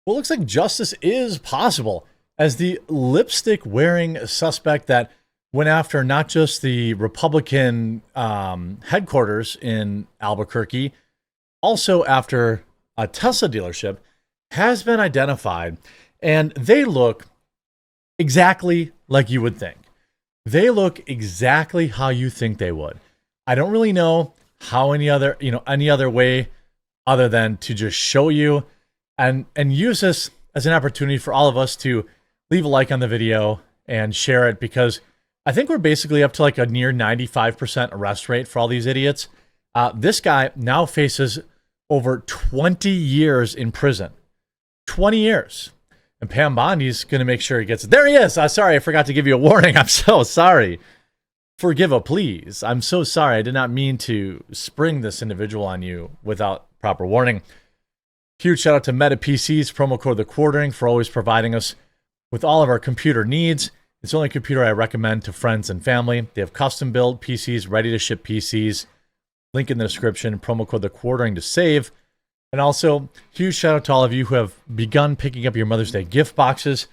Well, it looks like justice is possible as the lipstick wearing suspect that went after not just the Republican headquarters in Albuquerque, also after a Tesla dealership, has been identified. And they look exactly like you would think. They look exactly how you think they would. I don't really know how any other way other than to just show you and use this as an opportunity for all of us to leave a like on the video and share it, because I think we're basically up to like a near 95% arrest rate for all these idiots. This guy now faces over 20 years in prison. 20 years. And Pam Bondi's going to make sure he gets it. There he is. Sorry, I forgot to give you a warning. I'm so sorry. Forgive a please. I'm so sorry. I did not mean to spring this individual on you without proper warning. Huge shout out to Meta PCs, promo code The Quartering, for always providing us with all of our computer needs. It's the only computer I recommend to friends and family. They have custom build PCs, ready to ship PCs. Link in the description, promo code The Quartering to save. And also, huge shout out to all of you who have begun picking up your Mother's Day gift boxes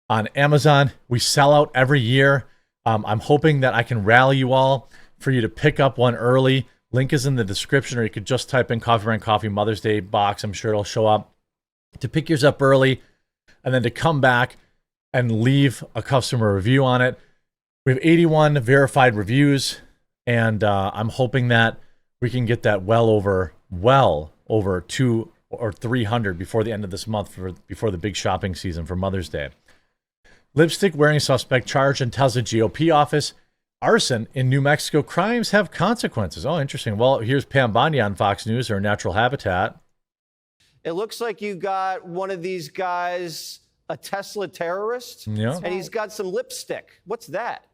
on Amazon. We sell out every year. I'm hoping that I can rally you all for you to pick up one early. Link is in the description, or you could just type in Coffee Brand Coffee Mother's Day box. I'm sure it'll show up. To pick yours up early and then to come back and leave a customer review on it. We have 81 verified reviews, and I'm hoping that we can get that well over 200 or 300 before the end of this month, before the big shopping season for Mother's Day. Lipstick wearing suspect charged in Tesla GOP office. Arson in New Mexico. Crimes have consequences. Oh, interesting. Well, here's Pam Bondi on Fox News, her natural habitat. It looks like you got one of these guys, a Tesla terrorist, yeah, and he's got some lipstick. What's that?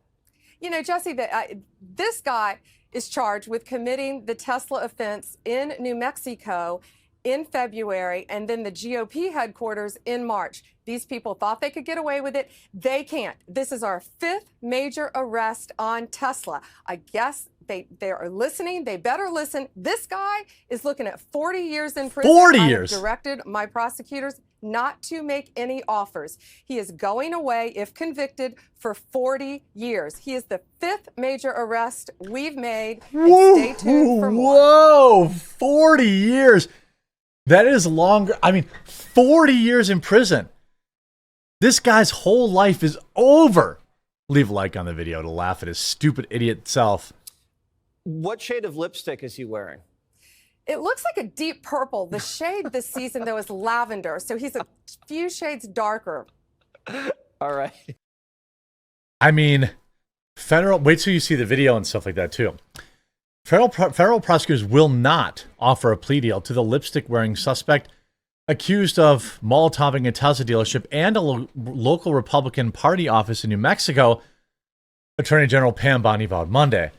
You know, Jesse, this guy is charged with committing the Tesla offense in New Mexico in February, and then the GOP headquarters in March. These people thought they could get away with it. They can't. This is our 5th major arrest on Tesla. I guess they are listening. They better listen. This guy is looking at 40 years in prison. 40 years. I have directed my prosecutors not to make any offers. He is going away, if convicted, for 40 years. He is the 5th major arrest we've made. Whoa, stay tuned for more. Whoa, 40 years. That is longer. I mean, 40 years in prison. This guy's whole life is over. Leave a like on the video to laugh at his stupid idiot self. What shade of lipstick is he wearing? It looks like a deep purple. The shade this season, though, is lavender, so he's a few shades darker. All right. I mean, wait till you see the video and stuff like that, too. Federal prosecutors will not offer a plea deal to the lipstick-wearing suspect accused of Molotoving a Tesla dealership and a local Republican Party office in New Mexico, Attorney General Pam Bondi vowed Monday.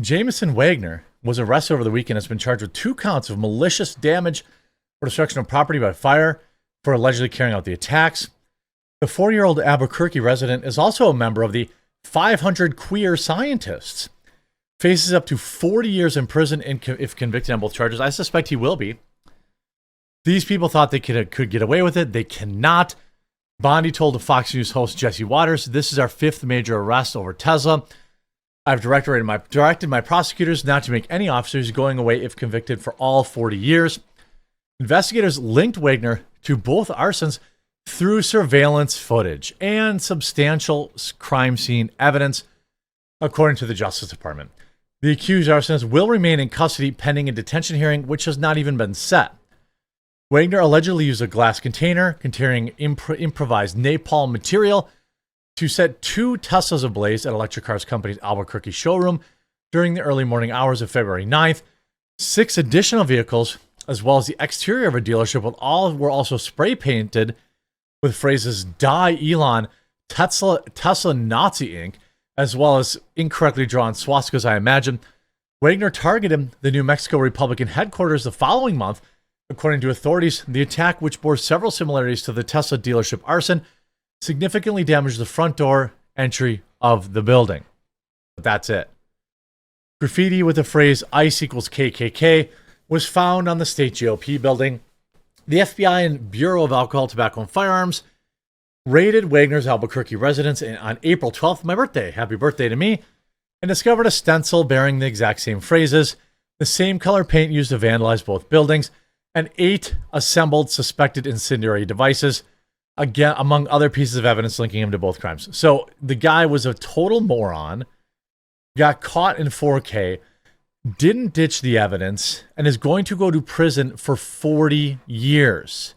Jamison Wagner was arrested over the weekend and has been charged with 2 counts of malicious damage or destruction of property by fire for allegedly carrying out the attacks. The 40-year-old Albuquerque resident is also a member of the 500 Queer Scientists. Faces up to 40 years in prison if convicted on both charges. I suspect he will be. These people thought they could get away with it. They cannot. Bondi told the Fox News host Jesse Waters, "This is our 5th major arrest over Tesla. I've directed my prosecutors not to make any officers going away if convicted for all 40 years." Investigators linked Wagner to both arsons through surveillance footage and substantial crime scene evidence, according to the Justice Department. The accused arsonist will remain in custody pending a detention hearing, which has not even been set. Wagner allegedly used a glass container containing improvised napalm material to set 2 Teslas ablaze at Electric Cars Company's Albuquerque showroom during the early morning hours of February 9th. 6 additional vehicles, as well as the exterior of a dealership, were also spray painted with phrases "Die Elon," Tesla Nazi Inc., as well as incorrectly drawn swastikas, I imagine. Wagner targeted the New Mexico Republican headquarters the following month. According to authorities, the attack, which bore several similarities to the Tesla dealership arson, significantly damaged the front door entry of the building. But that's it. Graffiti with the phrase "ICE equals KKK" was found on the state GOP building. The FBI and Bureau of Alcohol, Tobacco, and Firearms raided Wagner's Albuquerque residence on April 12th, my birthday. Happy birthday to me. And discovered a stencil bearing the exact same phrases, the same color paint used to vandalize both buildings, and 8 assembled suspected incendiary devices, again, among other pieces of evidence linking him to both crimes. So the guy was a total moron, got caught in 4K, didn't ditch the evidence, and is going to go to prison for 40 years.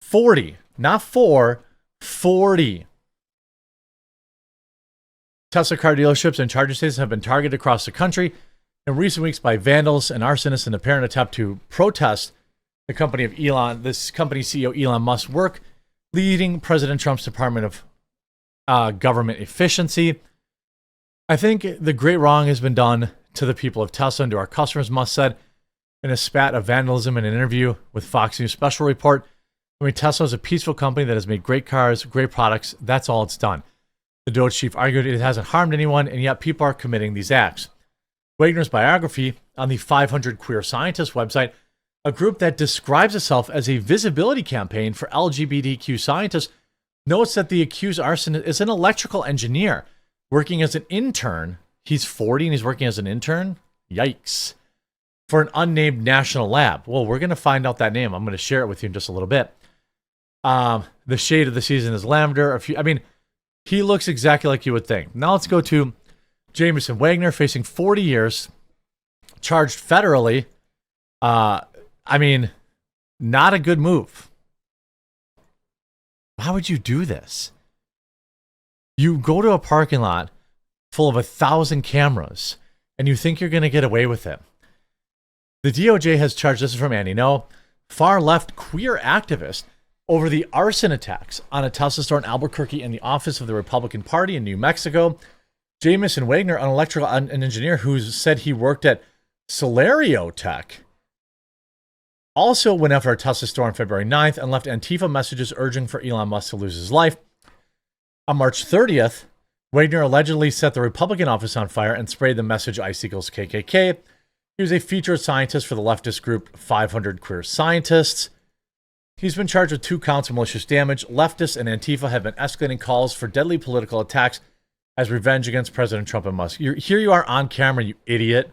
40, not 4, 40. Tesla car dealerships and charging stations have been targeted across the country in recent weeks by vandals and arsonists in an apparent attempt to protest the company of this company CEO Elon Musk's work, leading President Trump's Department of Government Efficiency. I think the great wrong has been done to the people of Tesla and to our customers, Musk said in a spat of vandalism in an interview with Fox News Special Report. I mean, Tesla is a peaceful company that has made great cars, great products. That's all it's done. The Doge chief argued it hasn't harmed anyone, and yet people are committing these acts. Wagner's biography on the 500 Queer Scientists website, a group that describes itself as a visibility campaign for LGBTQ scientists, notes that the accused arsonist is an electrical engineer working as an intern. He's 40 and he's working as an intern? Yikes. For an unnamed national lab. Well, we're going to find out that name. I'm going to share it with you in just a little bit. The shade of the season is lavender. He looks exactly like you would think. Now let's go to Jameson Wagner, facing 40 years, charged federally. Not a good move. Why would you do this? You go to a parking lot full of 1,000 cameras, and you think you're going to get away with it. The DOJ has charged, this is from Andy No, far-left queer activist over the arson attacks on a Tesla store in Albuquerque and the office of the Republican Party in New Mexico. Jameson Wagner, an electrical engineer who said he worked at Solario Tech, also went after a Tesla store on February 9th and left Antifa messages urging for Elon Musk to lose his life. On March 30th, Wagner allegedly set the Republican office on fire and sprayed the message ICE equals KKK. He was a featured scientist for the leftist group 500 Queer Scientists. He's been charged with 2 counts of malicious damage. Leftists and Antifa have been escalating calls for deadly political attacks as revenge against President Trump and Musk. Here you are on camera, you idiot.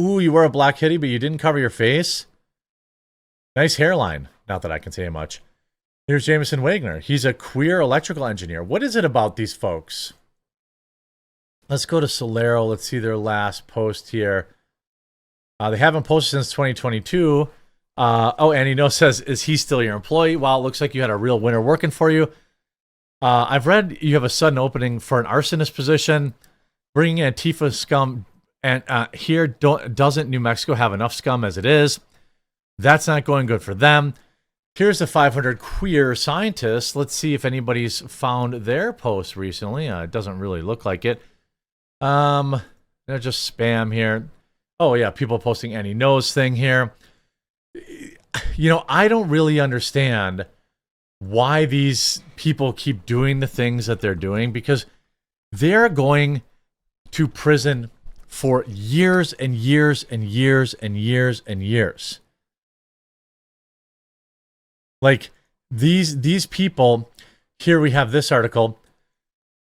Ooh, you wear a black hoodie, but you didn't cover your face? Nice hairline. Not that I can say much. Here's Jameson Wagner. He's a queer electrical engineer. What is it about these folks? Let's go to Solero. Let's see their last post here. They haven't posted since 2022. Andy No says, is he still your employee? Well, it looks like you had a real winner working for you. I've read you have a sudden opening for an arsonist position, bringing Antifa scum. And doesn't New Mexico have enough scum as it is? That's not going good for them. Here's the 500 Queer Scientists. Let's see if anybody's found their post recently. It doesn't really look like it. They're just spam here. Oh, yeah, people posting Andy No's thing here. I don't really understand why these people keep doing the things that they're doing, because they're going to prison for years and years and years and years and years. Like these people, here we have this article.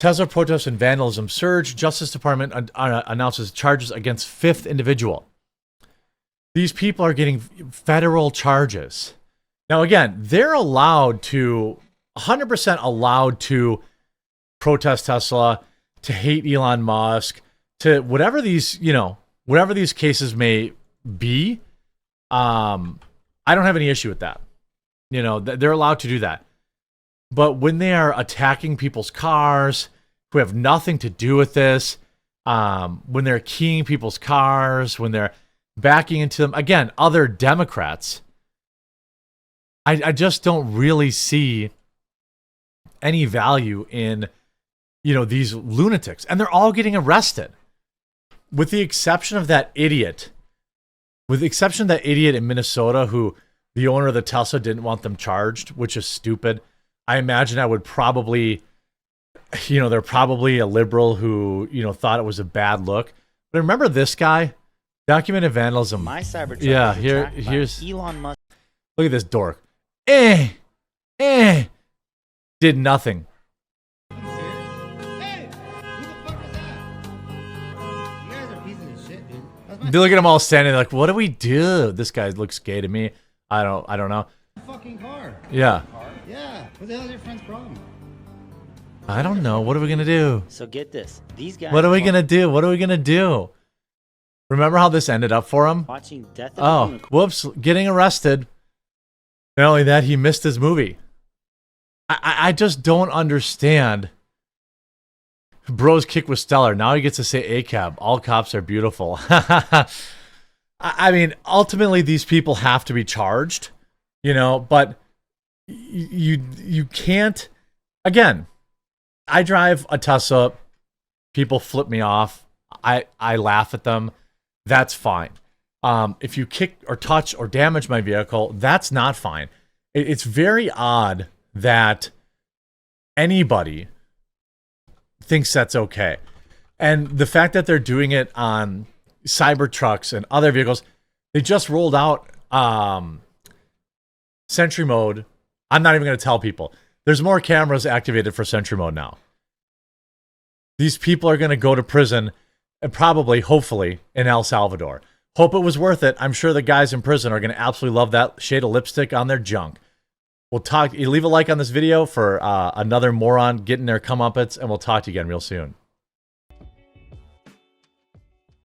Tesla protests and vandalism surge. Justice Department announces charges against 5th individual. These people are getting federal charges. Now, again, they're 100% allowed to protest Tesla, to hate Elon Musk, to whatever these cases may be. I don't have any issue with that. They're allowed to do that. But when they are attacking people's cars who have nothing to do with this, when they're keying people's cars, when they're backing into them, again, other Democrats, I just don't really see any value in, these lunatics. And they're all getting arrested. With the exception of that idiot. In Minnesota who the owner of the Tesla didn't want them charged, which is stupid. I imagine I would probably, they're probably a liberal who, thought it was a bad look. But remember this guy? Documented vandalism. My Cybertruck. Yeah, here's Elon Musk. Look at this dork. Did nothing. Hey, who the fuck was that? You guys are pieces of shit, dude. That's my Look at them all standing there like, what do we do? This guy looks gay to me. I don't know. fucking car. Yeah. Yeah. What the hell is your friend's problem? I don't know. What are we gonna do? So get this. These guys What are we gonna do? What are we gonna do? Remember how this ended up for him? watching Death of Oh, Unicorn. whoops, getting arrested. Not only that, he missed his movie. I just don't understand. Bro's kick was stellar. Now he gets to say ACAB. All cops are beautiful. I mean, ultimately, these people have to be charged, you know, but you can't. Again, I drive a Tesla. People flip me off. I laugh at them. That's fine. If you kick or touch or damage my vehicle, that's not fine. It's very odd that anybody thinks that's okay. And the fact that they're doing it on cyber trucks and other vehicles, they just rolled out Sentry Mode. I'm not even going to tell people. There's more cameras activated for Sentry Mode now. These people are going to go to prison and probably, hopefully, in El Salvador. Hope it was worth it. I'm sure the guys in prison are going to absolutely love that shade of lipstick on their junk. We'll talk. You leave a like on this video for another moron getting their comeuppance, and we'll talk to you again real soon.